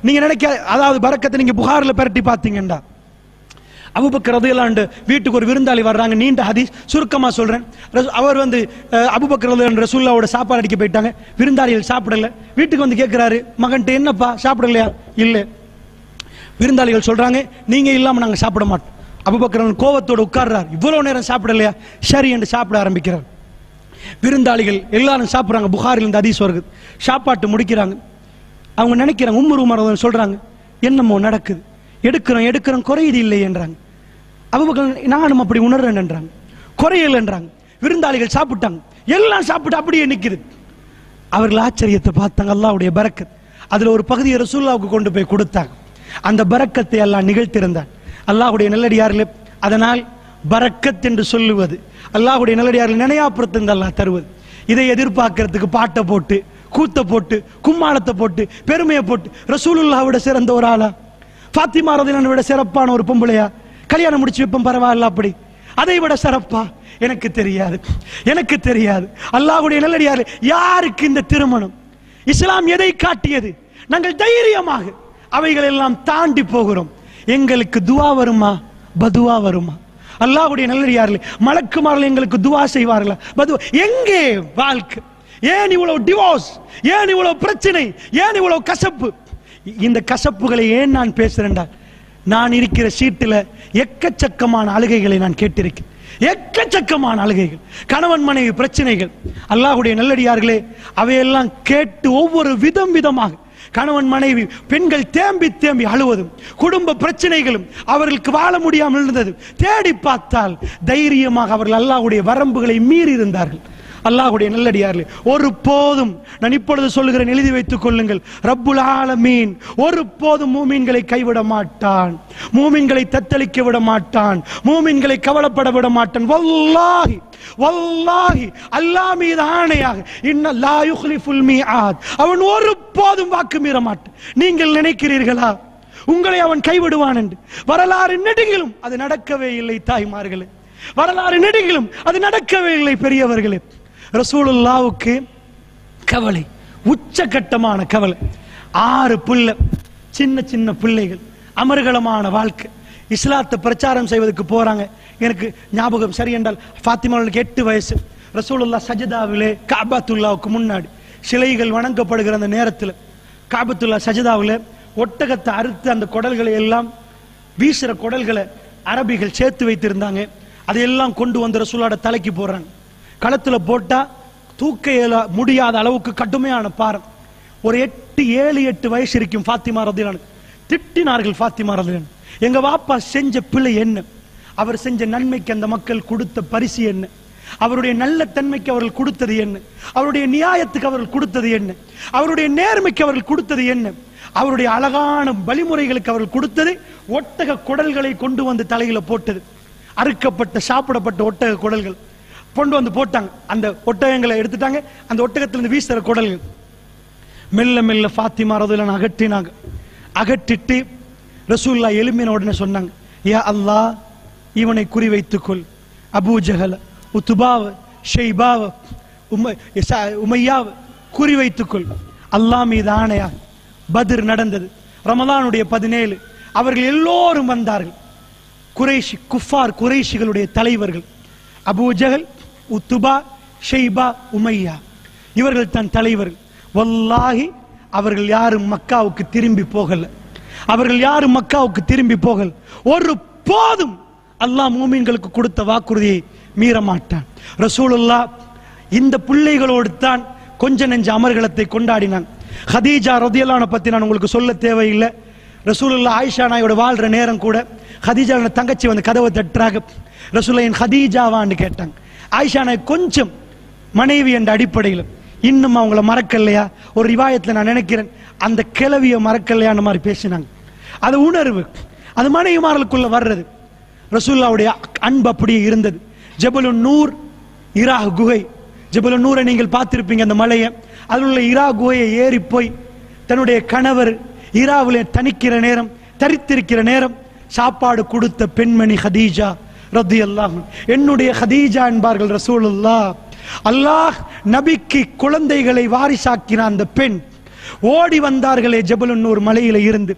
நீங்க நினைக்க, அதாவது பரக்கத்தை நீங்க புகார்ல பெரட்டி பார்த்தீங்கண்டா, அபூபக்கர் ரலியல்லாஹு அன்ஹு வீட்டுக்கு ஒரு விருந்தாளி வர்றாங்க. நீண்ட ஹதீஸ், சுருக்கமா சொல்றேன். அவர் அபூபக்கர் ரலியல்லாஹு அன்ஹு ரசூலுல்லாஹ்வோட சாப்பாடு அடிக்க போயிட்டாங்க. விருந்தாளிகள் சாப்பிடல. வீட்டுக்கு வந்து கேட்கிறாரு, மகன்ட்ட என்னப்பா சாப்பிடலையா? இல்ல. விருந்தாளிகள் சொல்றாங்க, நீங்க இல்லாம நாங்க சாப்பிட மாட்டோம். அபூபக்கர் கோவத்தோட உட்கார்றார். இவ்வளவு நேரம் சாப்பிடலையா? சரி என்று சாப்பிட ஆரம்பிக்கிறார். விருந்தாளிகள் எல்லாரும் சாப்பிடுறாங்க. புகாரில் இந்த ஹதீஸ் வருது. சாப்பாட்டு முடிக்கிறாங்க. அவங்க நினைக்கிறாங்க, உம்மர் சொல்றாங்க, என்னமோ நடக்குது, எடுக்கிறோம் குறையுது இல்லை என்றாங்க. அபூபக்கர் நானும் அப்படி உணர்றேன் என்றாங்க. குறையல் என்றாங்க. விருந்தாளிகள் சாப்பிட்டாங்க. எல்லாம் சாப்பிட்டு அப்படியே நிற்குது. அவர்கள் ஆச்சரியத்தை பார்த்தாங்க. அல்லாஹ்வுடைய பரக்கத். அதுல ஒரு பகுதியை ரசூலுல்லாஹ்வுக்கு கொண்டு போய் கொடுத்தாங்க. அந்த பரக்கத்தை அல்லாஹ் நிகழ்த்தியிருந்தான். அல்லாஹ்வுடைய நல்லடியார்களே, அதனால் பரக்கத் என்று சொல்லுவது அல்லாஹ்வுடைய நல்லடியார்கள் நினையாப்புறத்திலிருந்து அல்லாஹ் தருவது. இதை எதிர்பார்க்கறதுக்கு பாட்டை போட்டு, கூத்த போட்டு, கும்மாளத்தை போட்டு, பெருமையை போட்டு ரசூலுல்லாஹ்விட சிறந்த ஒரு ஆளா, ஃபாத்திமா ரலியல்லாஹு விட சிறப்பான ஒரு பொம்பளையா கல்யாணம் முடிச்சு வைப்போம் பரவாயில்ல, அப்படி அதை விட சிறப்பா? எனக்கு தெரியாது, எனக்கு தெரியாது. அல்லாஹ்வுடைய நல்லடியார்களே, யாருக்கு இந்த திருமணம்? இஸ்லாம் எதை காட்டியது? நாங்கள் தைரியமாக அவைகள் எல்லாம் தாண்டி போகிறோம். எங்களுக்கு துவா வருமா, பதுவா வருமா? அல்லாஹ்வுடைய நல்லடியார்களே, மலக்குமார்கள் எங்களுக்கு துவா செய்வார்களா, பதுவா? எங்கே வாழ்க்கை? ஏன் இவ்வளவு டிவோர்ஸ்? ஏன் இவ்வளவு பிரச்சனை? ஏன் இவ்வளவு கசப்பு? இந்த கசப்புகளை ஏன் நான் பேசுறேன்டா, நான் இருக்கிற சீட்டில் எக்கச்சக்கமான அழுகைகளை நான் கேட்டிருக்கேன். எக்கச்சக்கமான அழுகைகள், கணவன் மனைவி பிரச்சனைகள். அல்லாஹ்வுடைய நல்லடியார்களே, அவையெல்லாம் கேட்டு ஒவ்வொரு விதமாக கணவன் மனைவி பெண்கள் தேம்பி தேம்பி அழுவதும், குடும்ப பிரச்சனைகளும், அவர்களுக்கு வாழ முடியாமல் இருந்தது தேடி பார்த்தால் தைரியமாக அவர்கள் அல்லாஹ்வுடைய வரம்புகளை மீறி இருந்தார்கள். அல்லாஹ்வுடைய நல்லடியார்களே, ஒரு போதும், நான் இப்பொழுது சொல்லுகிறேன், எழுதி வைத்துக் கொள்ளுங்கள், ரப்புல் ஆலமீன் ஒரு போதும் மூமின்களை கைவிட மாட்டான், மூமின்களை தத்தளிக்க விட மாட்டான், மூமின்களை கவலைப்பட விட மாட்டான். வல்லாஹி வல்லாஹி, அல்லாஹ் மீது ஆணையாக, இன்ன லா யுக்லிஃபுல் மீஆத், அவன் ஒரு போதும் வாக்கு மீற மாட்டான். நீங்கள் நினைக்கிறீர்களா உங்களை அவன் கைவிடுவான் என்று? வரலாறு நெடுங்கிலும் அது நடக்கவே இல்லை தாய்மார்களே, வரலாறு நெடுங்கிலும் அது நடக்கவே இல்லை பெரியவர்களே. ரசூலுல்லாஹ்வுக்கு கவலை, உச்சகட்டமான கவலை. 6 பிள்ளை, சின்ன சின்ன பிள்ளைகள், அமர்கலமான வாழ்க்கை. இஸ்லாத்தை பிரச்சாரம் செய்வதற்கு போறாங்க. எனக்கு ஞாபகம் சரி என்றால் ஃபாத்திமாவுக்கு 8 வயசு. ரசூலுல்லாஹ் சஜதாவிலே காபத்துல்லாவுக்கு முன்னாடி சிலைகள் வணங்கப்படுகிற அந்த நேரத்தில் காபத்துல்லா சஜதாவில் ஒட்டகத்தை அறுத்து அந்த குடல்களை எல்லாம், வீசுற குடல்களை அரபிகள் சேர்த்து வைத்திருந்தாங்க. அதையெல்லாம் கொண்டு வந்து ரசூலோட தலைக்கு போடுறாங்க. களத்தில் போட்டா தூக்க முடியாத அளவுக்கு கடுமையான பாரம். ஒரு 7-8 வயசு இருக்கும் ஃபாத்திமா ரலியல்லாஹு அன்ஹா. திட்டினார்கள் ஃபாத்திமா ரலியல்லாஹு அன்ஹா, எங்க வாப்பா செஞ்ச பிழை என்ன, அவர் செஞ்ச நன்மைக்கு அந்த மக்கள் கொடுத்த பரிசு என்ன, அவருடைய நல்ல தன்மைக்கு அவர்கள் கொடுத்தது என்ன, அவருடைய நியாயத்துக்கு அவர்கள் கொடுத்தது என்ன, அவருடைய நேர்மைக்கு அவர்கள் கொடுத்தது என்ன, அவருடைய அழகான வழிமுறைகளுக்கு அவர்கள் கொடுத்தது ஒட்டக குடல்களை கொண்டு வந்து தலையில போட்டது. அறுக்கப்பட்ட சாப்பிடப்பட்ட ஒட்டக குடல்கள் கொண்டு வந்து போட்டாங்க. அந்த ஒட்டகங்களை எடுத்துட்டாங்க. அந்த ஒட்டகத்திலிருந்து வீசுற குடல்கள் மெல்ல மெல்ல ஃபாத்திமா ரலியல்லாஹு அன்ஹா அகற்றினாங்க. அகற்றிட்டு ரசூலுல்லாஹ் எழும்பின உடனே சொன்னாங்க, யா அல்லாஹ், இவனை குறிவைத்துக்கொள், அபூ ஜஹல், உத்பாவ, ஷைபாவ, உமையாவ குறிவைத்துக்கொள். அல்லாஹ் மீது ஆணையா. பத்ர் நடந்தது, ரமலானுடைய 17. அவர்கள் எல்லோரும் வந்தார்கள். குறைஷி குஃபார், குறைஷிகளுடைய தலைவர்கள் அபூ ஜஹல், உத்பா, ஷைபா, உமையா, இவர்கள் தான் தலைவர்கள். வல்லாஹி அவர்கள் யாரும் மக்காவுக்கு திரும்பி போகல. அவர்கள் யாரும் மக்காவுக்கு திரும்பி போகல. ஒரு போதும் அல்லாஹ் மூமின்களுக்கு கொடுத்த வாக்குறுதியை மீற மாட்டான். ரசூலுல்லாஹ் இந்த பிள்ளைகளோடு தான் கொஞ்ச நெஞ்ச அமர்கலத்தை கொண்டாடினான். ஹதீஜா ரலியல்லாஹு அன்ஹா பத்தி நான் உங்களுக்கு சொல்ல தேவையில்லை. ரசூலுல்லாஹ் ஆயிஷா நாயோட வாழ்ற நேரம் கூட ஹதீஜா தங்கச்சி வந்து கதவை தட்டுறாங்க. ரசூலுல்லாஹ் என் ஹதீஜாவான்னு கேட்டாங்க. ஆயிஷா நாய் கொஞ்சம் மனைவி என்ற அடிப்படையில் இன்னும் அவங்கள மறக்கலையா, ஒரு ரிவாயத்தில் நான் நினைக்கிறேன் அந்த கிளவியை மறக்கலையான்னு மாதிரி பேசினாங்க. அது உணர்வு, அது மனைவிமார்களுக்குள்ள வர்றது. ரசூலுல்லாஹ்வுடைய அன்பு அப்படியே இருந்தது. ஜபலுன் நூர், இரா குகை. ஜபலுன் நூரை நீங்கள் பார்த்திருப்பீங்க, அந்த மலையை. அதில் உள்ள இரா குகையை ஏறி போய் தன்னுடைய கணவர் இராவிலே தனிக்கிற நேரம், தரித்திருக்கிற நேரம் சாப்பாடு கொடுத்த பெண்மணி ஹதீஜா ரலியல்லாஹு அன்ஹா. என்னுடைய ஹதீஜா என்பார்கள் ரசூலுல்லாஹ். அல்லாஹ் நபிக்கு குழந்தைகளை வாரிசாக்கின அந்த பெண் ஓடி வந்தார்களே ஜபலுன்னூர் மலையில இருந்து.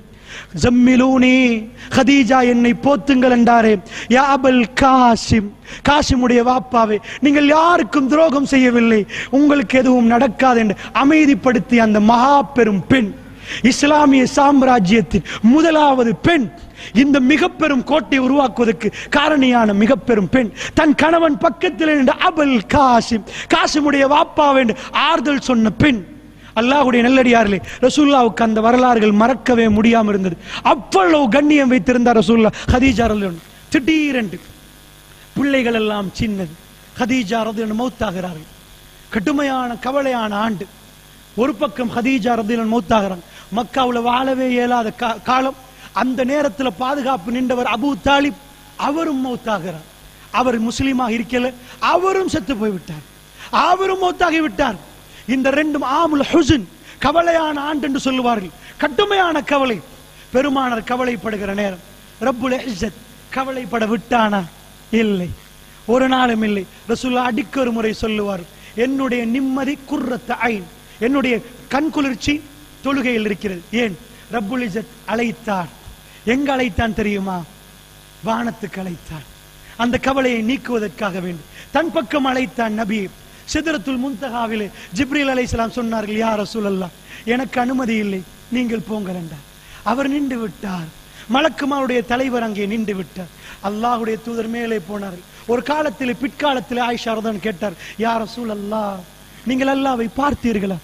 ஜம்மிலூனி, ஹதீஜா என்னை போத்துங்கள் என்றாரே. யா அபுல் காசிம், காசிமுடைய வாப்பாவே, நீங்கள் யாருக்கும் துரோகம் செய்யவில்லை, உங்களுக்கு எதுவும் நடக்காது என்று அமைதிப்படுத்திய அந்த மகா பெரும் பெண், இஸ்லாமிய சாம்ராஜ்யத்தின் முதலாவது பெண், இந்த மிக பெரும் கோட்டை உருவாக்குவதற்கு காரணியான மிக பெரும் பெண், தன் கணவன் பக்கத்தில் நின்ற அபுல் காசிம், காசிமுடைய வாப்பாவே என்று ஆறுதல் சொன்ன பெண். அல்லாஹ்வுடைய நல்லடியார்களே, ரசூலுல்லாஹ்வுக்கு அந்த வரலாறுகள் மறக்கவே முடியாமல் இருந்தது. அவ்வளவு கண்ணியம் வைத்திருந்தார் ரசூலுல்லாஹ். ஹதீஜா ரலியல்லாஹு திடீரென்று பிள்ளைகள் எல்லாம் சின்னது. ஹதீஜா ரலியல்லாஹு மௌத்தாகிறார்கள். கடுமையான கவலையான ஆண்டு. ஒரு பக்கம் ஹதீஜா ரலியல்லாஹு மௌத்தாகிறாங்க. மக்காவுல வாழவே இயலாத காலம். அந்த நேரத்தில் பாதுகாப்பு நின்றவர் அபூ தாலிப், அவரும் மௌத்தாகிறார். அவர் முஸ்லீமாக இருக்கல, அவரும் செத்து போய்விட்டார், அவரும் மௌத்தாகி விட்டார். இந்த ரெண்டும் ஆமுல் ஹுஸ்ன், கவலையான ஆண்டு என்று சொல்லுவார்கள். கடுமையான கவலை. பெருமானார் கவலைப்படுகிற நேரம் ரப்புல் இஸ்ஸத் கவலைப்பட விட்டானா? இல்லை, ஒரு நாளும் இல்லை. ரசூலுல்லாஹ் அடிக்கொரு முறை சொல்லுவார், என்னுடைய நிம்மதி குர்ரத் ஐன், என்னுடைய கண் குளிர்ச்சி தொழுகையில் இருக்கிறது. ஏன்? ரப்புல் இஸ்ஸத் அழைத்தார். எங்க அழைத்தான் தெரியுமா? வானத்துக்கு அழைத்தான். அந்த கவலையை நீக்குவதற்காக வேண்டும் தன் பக்கம் அழைத்தான். நபி சிதறத்துல் முன்தகாவிலே ஜிப்ரீல் அலைஹிஸ்ஸலாம் சொன்னார்கள், யா ரசூலல்லாஹ், எனக்கு அனுமதி இல்லை, நீங்கள் போங்கள் என்றார். அவர் நின்று விட்டார். மலக்குமாருடைய தலைவர் அங்கே நின்று விட்டார். அல்லாஹ்வுடைய தூதர் மேலே போனார்கள். ஒரு காலத்திலே பிற்காலத்திலே ஆயிஷா ரலியல்லாஹு கேட்டார், யா ரசூலல்லாஹ், நீங்கள் அல்லாஹ்வை பார்த்தீர்களா?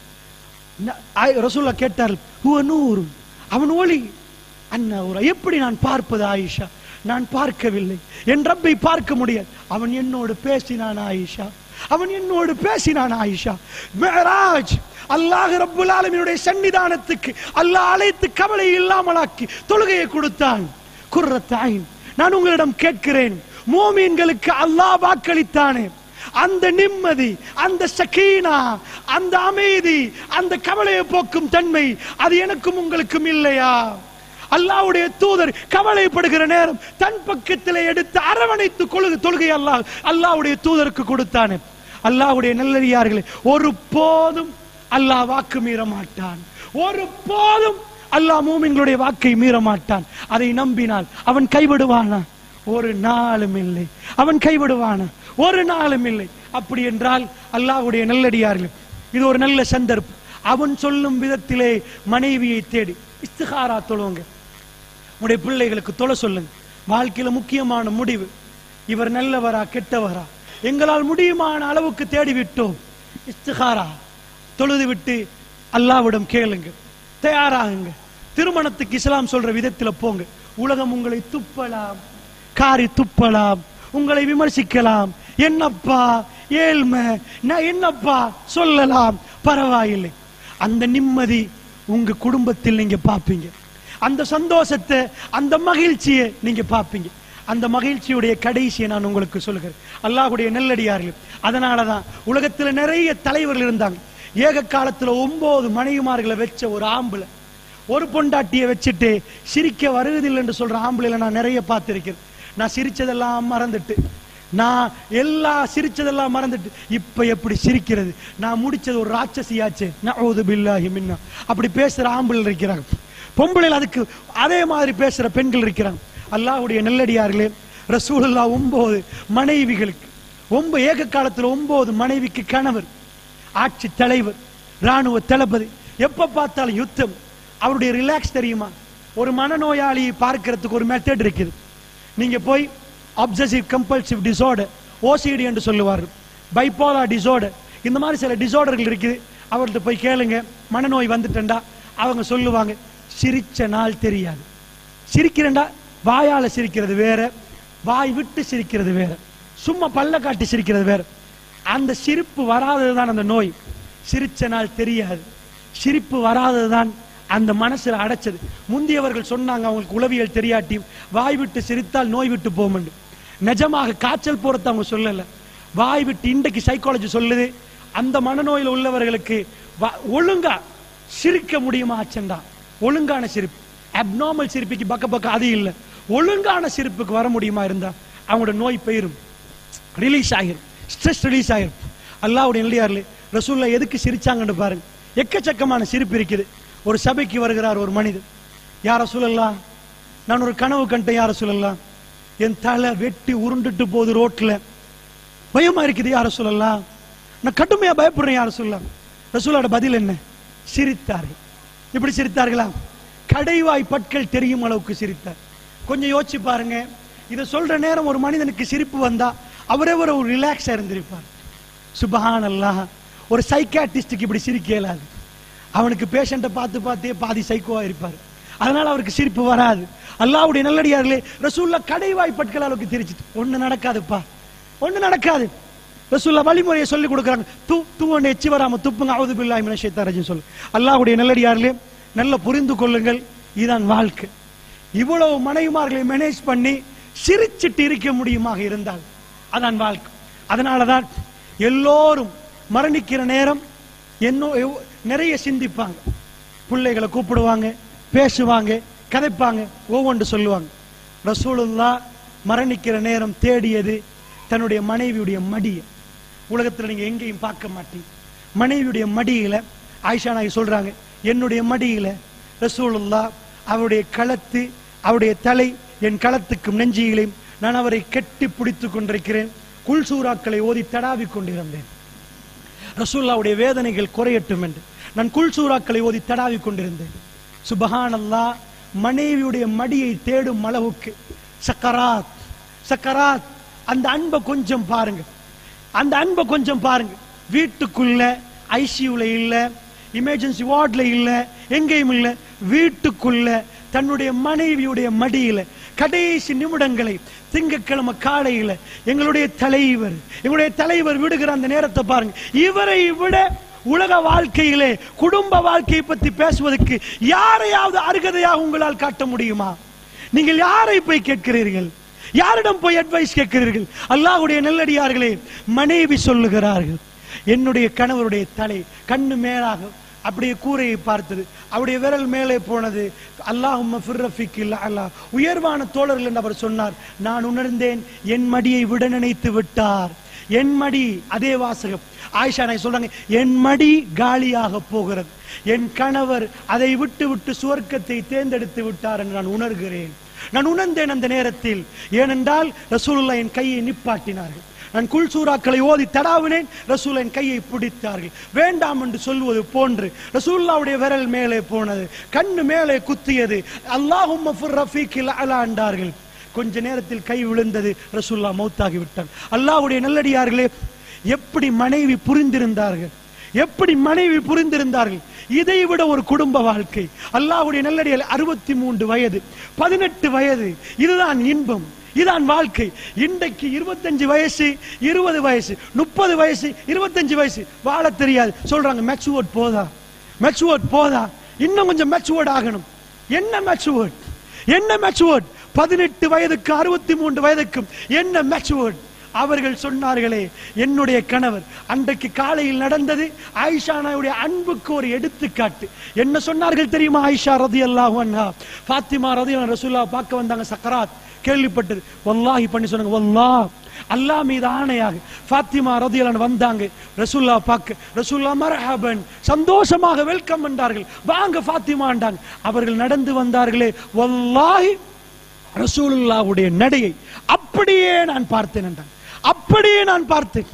ரசூலுல்லாஹ் கேட்டார்கள், ஹுவ நூர், அவன் ஒளி. அன்னூரா, எப்படி நான் பார்ப்பது ஆயிஷா? நான் பார்க்கவில்லை, என் ரப்பை பார்க்க முடியாது. அவன் என்னோடு பேசினான் ஆயிஷா, அவன் என்னோடு பேசினான் ஆயிஷா. மிஅராஜ், அல்லாஹ் ரப்புல் ஆலமீனுடைய சன்னிதானத்துக்கு அல்லாஹ் அழைத்து கவலை இல்லாமலாக்கி தொழுகையை கொடுத்தான். குர்ரத் ஐன். நான் உங்களிடம் கேட்கிறேன், மூமீன்களுக்கு அல்லாஹ் வாக்களித்தானே, அந்த நிம்மதி, அந்த சகீனா, அந்த அமைதி, அந்த கவலையை போக்கும் தன்மை, அது எனக்கும் உங்களுக்கும் இல்லையா? அல்லாஹ்வுடைய தூதர் கவலைப்படுகிற நேரம் தன் பக்கத்திலே எடுத்து அரவணைத்து தொழுகை அல்லாஹ்வுடைய தூதருக்கு கொடுத்தானே. அல்லாஹ்வுடைய நல்லடியார்களே, ஒரு போதும் அல்லாஹ் வாக்கு மீற மாட்டான். ஒரு போதும் அல்லாஹ் மூமின்களுடைய வாக்கை மீற மாட்டான். அதை நம்பினால் அவன் கைவிடுவானா? ஒரு நாளும் இல்லை. அவன் கைவிடுவானா? ஒரு நாளும் இல்லை. அப்படி என்றால் அல்லாஹ்வுடைய நல்லடியார்களே, இது ஒரு நல்ல சந்தர்ப்பம். அவன் சொல்லும் விதத்திலே மனைவியை தேடி இஸ்திகாரா தொழுவுங்க. உடைய பிள்ளைகளுக்கு தொலை சொல்லுங்க. வாழ்க்கையில முக்கியமான முடிவு, இவர் நல்லவரா கெட்டவரா, எங்களால் முடியுமான அளவுக்கு தேடிவிட்டோம். இஸ்திகாரா தொழுது விட்டு அல்லாஹ்விடம் கேளுங்க, தயாராகுங்க. திருமணத்துக்கு இஸ்லாம் சொல்ற விதத்துல போங்க. உலகம் உங்களை துப்பலாம், காரி துப்பலாம், உங்களை விமர்சிக்கலாம். என்னப்பா ஏழ்மை, என்னப்பா சொல்லலாம், பரவாயில்லை. அந்த நிம்மதி உங்க குடும்பத்தில் நீங்க பாப்பீங்க. அந்த சந்தோஷத்தை, அந்த மகிழ்ச்சியை நீங்க பாப்பீங்க. அந்த மகிழ்ச்சியுடைய கடைசியை நான் உங்களுக்கு சொல்லுகிறேன். அல்லாஹ்வுடைய நல்லடியார்கள். அதனாலதான் உலகத்துல நிறைய தலைவர்கள் இருந்தாங்க. ஏக காலத்துல 9 மனைவிமார்களை வச்ச ஒரு ஆம்பளை, ஒரு பொண்டாட்டியை வச்சுட்டு சிரிக்க வருவதில்லை என்று சொல்ற ஆம்பளைல நான் நிறைய பார்த்திருக்கிறேன். நான் சிரிச்சதெல்லாம் மறந்துட்டு, நான் சிரிச்சதெல்லாம் மறந்துட்டு இப்ப எப்படி சிரிக்கிறது? நான் முடிச்சது ஒரு ராட்சசியாச்சே, நஊது பில்லாஹி மின்னா. அப்படி பேசுற ஆம்பளை இருக்கிறாங்க. பொம்பளைகள் அதுக்கு அதே மாதிரி பேசுற பெண்கள் இருக்கிறாங்க. அல்லாஹ்வுடைய நல்லடியார்களே, ரசூலுல்லாஹ் 9 மனைவிகளுக்கு, ஏக காலத்தில் 9 மனைவிக்கு கணவர், ஆட்சி தலைவர், ராணுவ தளபதி, எப்ப பார்த்தாலும் யுத்தம். அவருடைய ரிலாக்ஸ் தெரியுமா? ஒரு மனநோயாளியை பார்க்கிறதுக்கு ஒரு மெத்தட் இருக்குது. நீங்க போய் அப்சசிவ் கம்பல்சிவ் டிசார்டர், ஓசிடி என்று சொல்லுவார்கள், பைபோலார் டிசார்டர், இந்த மாதிரி சில டிசார்டர்கள் இருக்குது. அவர்கிட்ட போய் கேளுங்க, மனநோய் வந்துட்டா அவங்க சொல்லுவாங்க, சிரிச்ச நாள் தெரியாது. சிரிக்கிறண்டா வாயால சிரிக்கிறது வேற, வாய் விட்டு சிரிக்கிறது வேற, சும்மா பல்ல காட்டி சிரிக்கிறது வேற. அந்த சிரிப்பு வராததுதான் அந்த நோய். சிரிச்ச நாள் தெரியாது, சிரிப்பு வராததுதான் அந்த மனசுல அடைச்சது. முந்தியவர்கள் சொன்னாங்க, அவங்களுக்கு உளவியல் தெரியாட்டியும் வாய் விட்டு சிரித்தால் நோய் விட்டு போகும். நிஜமாக காய்ச்சல் போறது அவங்க சொல்லல, வாய் விட்டு. இன்றைக்கு சைக்காலஜி சொல்லுது, அந்த மனநோயில் உள்ளவர்களுக்கு ஒழுங்கா சிரிக்க முடியுமா ஆச்சண்டா? ஒழுங்கான சிரிப்பு, அப்நார்மல் சிரிப்புக்கு பக்க அது இல்லை, ஒழுங்கான சிரிப்புக்கு வர முடியுமா இருந்தா அவங்களோட நோய் போயிரும், ரிலீஸ் ஆகிரும், ஸ்ட்ரெஸ் ரிலீஸ் ஆகிரும். அல்லாஹ்வுடைய நல்லடியார்களே, ரசூலுல்லாஹ் எதுக்கு சிரிச்சாங்கன்னு பாருங்க. எக்கச்சக்கமான சிரிப்பு இருக்குது. ஒரு சபைக்கு வருகிறார் ஒரு மனிதர். யார சொல்லலாம், நான் ஒரு கனவு கண்டேன் யார சொல்லலாம், என் தலை வெட்டி உருண்டுட்டு போகுது, ரோட்ல பயமா இருக்குது யார சொல்லலாம், நான் கடுமையா பயப்படுறேன் யார சொல்லலாம். ரசூலோட பதில் என்ன? சிரித்தார்கள். இப்படி சிரித்தார்களா? கடைவாய் பற்கள் தெரியும் அளவுக்கு சிரித்தார். கொஞ்சம் யோசிச்சு பாருங்க, இதை சொல்ற நேரம் ஒரு மனிதனுக்கு சிரிப்பு வந்தா அவரே ஒரு ரிலாக்ஸா இருந்திருப்பார். சுப்ஹானல்லாஹ். ஒரு சைக்காட்டிஸ்டுக்கு இப்படி சிரிக்க இயலாது. அவனுக்கு பேஷண்ட்டை பார்த்து பார்த்தே பாதி சைக்கோவா இருப்பார். அதனால அவருக்கு சிரிப்பு வராது. அல்லாஹ்வுடைய நல்லடியார்களே, ரசூலுல்லாஹ் கடைவாய் பற்கள் அளவுக்கு திரிச்சிட்டு ஒண்ணு நடக்காதுப்பா, ஒண்ணு நடக்காது. ரசூலுல்லாஹ் வழிமுறையை சொல்லி கொடுக்குறாங்க. தூ ஒன்று எச்சி வராம துப்புங்க, அவுது பில்லாஹி மினஷ் ஷைத்தானிர் ரஜீம் சொல்லு. அல்லாஹ்வுடைய நல்லடியார்களே, நல்ல புரிந்து கொள்ளுங்கள், இதுதான் வாழ்க்கை. இவ்வளவு மனைவிமார்களை மேனேஜ் பண்ணி சிரிச்சிட்டு இருக்க முடியுமாக இருந்தால் அதான் வாழ்க்கை. அதனாலதான் எல்லோரும் மரணிக்கிற நேரம் நிறைய சிந்திப்பாங்க, பிள்ளைகளை கூப்பிடுவாங்க, பேசுவாங்க, கதைப்பாங்க, ஒவ்வொன்று சொல்லுவாங்க. ரசூலுல்லாஹ் மரணிக்கிற நேரம் தேடியது தன்னுடைய மனைவியுடைய மடியை. உலகத்தில் நீங்க எங்கேயும் பார்க்க மாட்டீங்க. மனைவியுடைய மடியில ஆயிஷா நாயகி சொல்றாங்க, என்னுடைய மடியில ரசூலுல்லாஹ் அவருடைய களத்து, அவருடைய தலை என் களத்துக்கும் நெஞ்சியிலையும் நான் அவரை கெட்டி பிடித்துக் கொண்டிருக்கிறேன். குல்சூராக்களை ஓதி தடாவி கொண்டிருந்தேன். ரசூலுல்லாஹ்வுடைய வேதனைகள் குறையட்டும் என்று நான் குல்சூராக்களை ஓதி தடாவி கொண்டிருந்தேன். சுப்ஹானல்லாஹ். மனைவியுடைய மடியை தேடும் அளவுக்கு சக்கராத், சக்கராத். அந்த அன்பை கொஞ்சம் பாருங்க, அந்த அன்பை கொஞ்சம் பாருங்க. வீட்டுக்குள்ள ஐசியூல இல்ல, எமர்ஜென்சி வார்ட்ல இல்ல, எங்கேயும் இல்ல, வீட்டுக்குள்ள தன்னுடைய மனைவியுடைய மடியில கடைசி நிமிடங்களை திங்கட்கிழமை காலையில எங்களுடைய தலைவர் விடுகிற அந்த நேரத்தை பாருங்க. இவரை விட உலக வாழ்க்கையிலே குடும்ப வாழ்க்கையை பற்றி பேசுவதற்கு யாரையாவது அருகதையாக உங்களால் காட்ட முடியுமா? நீங்கள் யாரை போய் கேட்கிறீர்கள்? யாரிடம் போய் அட்வைஸ் கேட்கிறீர்கள்? அல்லாஹ்வுடைய நல்லடியார்களே, மனைவி சொல்லுகிறார்கள், என்னுடைய கணவருடைய தலை கண்ணு மேலாக அப்படியே கூரையை பார்த்தது, அவருடைய விரல் மேலே போனது. அல்லாஹும்ம ஃபிர்ரஃபிக்கில் அல்லாஹ், உயர்வான தோழர்கள் என்று அவர் சொன்னார். நான் உணர்ந்தேன், என் மடியை விட நினைத்து விட்டார். என் மடி, அதே வாசகம் ஆயிஷா நாயகி சொல்றாங்க, என் மடி காலியாக போகிறது, என் கணவர் அதை விட்டு விட்டு சுவர்க்கத்தை தேர்ந்தெடுத்து விட்டார் என்று நான் உணர்கிறேன். நான் உணர்ந்தேன் அந்த நேரத்தில். ஏனென்றால் ரசூலுல்லாஹ் என் கையை நிப்பாட்டினார்கள். நான் குல்சூராக்களை ஓதி தடாவினேன், ரசூல் என் கையை பிடித்தார்கள். வேண்டாம் என்று சொல்வது போன்று ரசூலுல்லாஹ்வுடைய விரல் மேலே போனது, கண்ணு மேலே குத்தியது. அல்லாஹும்ம ஃபிர்ரஃபீக்கில் அலா என்றார்கள். கொஞ்ச நேரத்தில் கை விழுந்தது, ரசூலுல்லாஹ் மௌத்தாகி விட்டார். அல்லாஹ்வுடைய நல்லடியார்களே, எப்படி மனைவி புரிந்திருந்தார்கள், எப்படி மனைவி புரிந்திருந்தார்கள். இதை விட ஒரு குடும்ப வாழ்க்கை. அல்லாஹ்வுடைய நல்லடியார்களே, 63 வயது, 18 வயது, இதுதான் இன்பம், இதுதான் வாழ்க்கை. இன்றைக்கு 25 வயசு, 20 வயசு, 30 வயசு, 25 வயசு வாழ தெரியாது. சொல்றாங்க மெச்சூர்ட் போதா, மெச்சூர்ட் போதா, இன்னும் கொஞ்சம் மெச்சூர்ட் ஆகணும். என்ன மெச்சூர்ட், என்ன மெச்சூர்ட்? 18 வயதுக்கு 63 வயதுக்கும் என்ன மெச்சூர்ட்? அவர்கள் சொன்னார்களே, என்னுடைய கணவர் அன்றைக்கு காலையில் நடந்தது ஆயிஷா நாயுடைய அன்புக்கு ஒரு எடுத்துக்காட்டு. என்ன சொன்னார்கள் தெரியுமா? ஆயிஷா ரலியல்லாஹு அன்ஹா, ஃபாத்திமா ரலியல்லாஹு அன்ஹா ரசூலுல்லாஹ் பார்க்க வந்தாங்க, சக்கராத் கேள்விப்பட்டது. வல்லாஹி பண்ணி சொன்னாங்க, வல்லாஹ் அல்லாஹ் மீது ஆணையாக ஃபாத்திமா ரலியல்லாஹு அன்ஹா வந்தாங்க ரசூலுல்லாஹ் பார்க்க. ரசூலுல்லாஹ் மர்ஹபன், சந்தோஷமாக வெல்கம் பண்ணார்கள், வாங்க ஃபாத்திமா என்றாங்க. அவர்கள் நடந்து வந்தார்களே, வல்லாஹி ரசூலுல்லாஹ்வுடைய நடையை அப்படியே நான் பார்த்தேன் என்றாங்க. அப்படியே நான் பார்த்தேன்.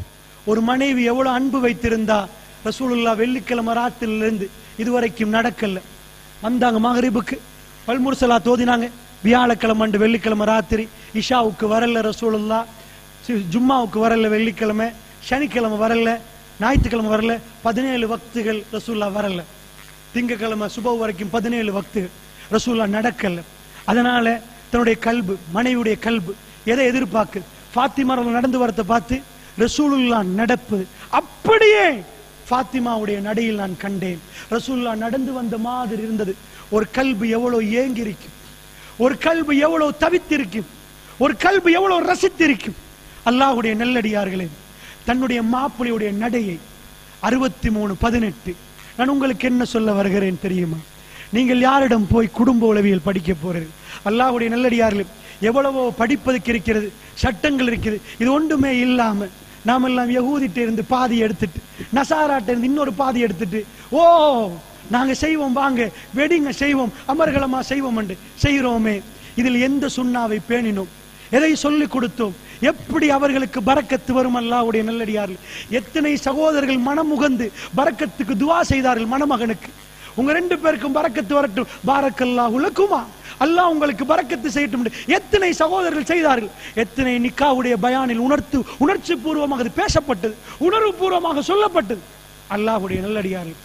ஒரு மனைவி எவ்வளவு அன்பு வைத்திருந்தா. ரசூலுல்லாஹ் வெள்ளிக்கிழமை ராத்திரிலிருந்து இதுவரைக்கும் நடக்கல. வந்தாங்க மகரிபுக்கு, பல்முர்சலாத் ஓதினாங்க. வியாழக்கிழமை அன்று வெள்ளிக்கிழமை ராத்திரி இஷாவுக்கு வரல ரசூலுல்லாஹ், ஜும்மாவுக்கு வரல, வெள்ளிக்கிழமை சனிக்கிழமை வரல, ஞாயிற்றுக்கிழமை வரல, 17 வக்துகள் ரசூலுல்லாஹ் வரல. திங்கக்கிழமை சுபஹ் வரைக்கும் 17 வக்துகள் ரசூலுல்லாஹ் நடக்கல. அதனால தன்னுடைய கல்பு, மனைவியுடைய கல்பு எதை எதிர்பார்க்கு? ஃபாத்திமா நடந்து வரத்தை பார்த்து ரசூலுல்லாஹ் நடப்பு அப்படியே ஃபாத்திமாவுடைய நடையில் நான் கண்டேன். ரசூலுல்லாஹ் நடந்து வந்த மாதிரி இருந்தது. ஒரு கல்பு எவ்வளவு ஏங்கிருக்கும், ஒரு கல்பு எவ்வளவு தவித்திருக்கும், ஒரு கல்பு எவ்வளவு ரசித்திருக்கும். அல்லாஹ்வுடைய நல்லடியார்களே, தன்னுடைய மாப்பிள்ளையுடைய நடையை 63:18. நான் உங்களுக்கு என்ன சொல்ல வருகிறேன் தெரியுமா? நீங்கள் யாரிடம் போய் குடும்ப உளவியல் படிக்க போறீர்கள்? அல்லாஹ்வுடைய நல்லடியார்களே, எவ்வளவோ படிப்பதற்கு இருக்கிறது, சட்டங்கள் இருக்குது. இது ஒன்றுமே இல்லாம நாம் எல்லாம் யகூதிட்ட இருந்து பாதி எடுத்துட்டு, நசாராட்ட இருந்து இன்னொரு பாதி எடுத்துட்டு, ஓ நாங்க செய்வோம், வாங்க வெடிங்க செய்வோம், அமர்கலமா செய்வோம் என்று செய்கிறோமே. இதில் எந்த சுன்னாவை பேணினோம்? எதை சொல்லிக் கொடுத்தோம்? எப்படி அவர்களுக்கு பரக்கத்து வரும்? அல்லாஹ்வுடைய நல்லடியார்கள் எத்தனை சகோதரர்கள் மனமுகந்து பரக்கத்துக்கு துவா செய்தார்கள். மணமகனுக்கு உங்க 2 பேருக்கும் பரக்கத்து வரட்டும், பாரக்கல்லாஹு லக்குமா, அல்லாஹ் உங்களுக்கு பரக்கத்து செய்யட்டும். எத்தனை சகோதரர்கள் செய்தார்கள். எத்தனை நிக்காவுடைய பயானில் உணர்ச்சி பூர்வமாக அது பேசப்பட்டது, உணர்வு பூர்வமாக சொல்லப்பட்டது. அல்லாஹ்வுடைய நல்லடியார்கள்,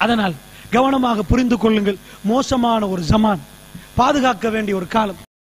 அதனால் கவனமாக புரிந்து கொள்ளுங்கள். மோசமான ஒரு ஜமான், பாதுகாக்க வேண்டிய ஒரு காலம்.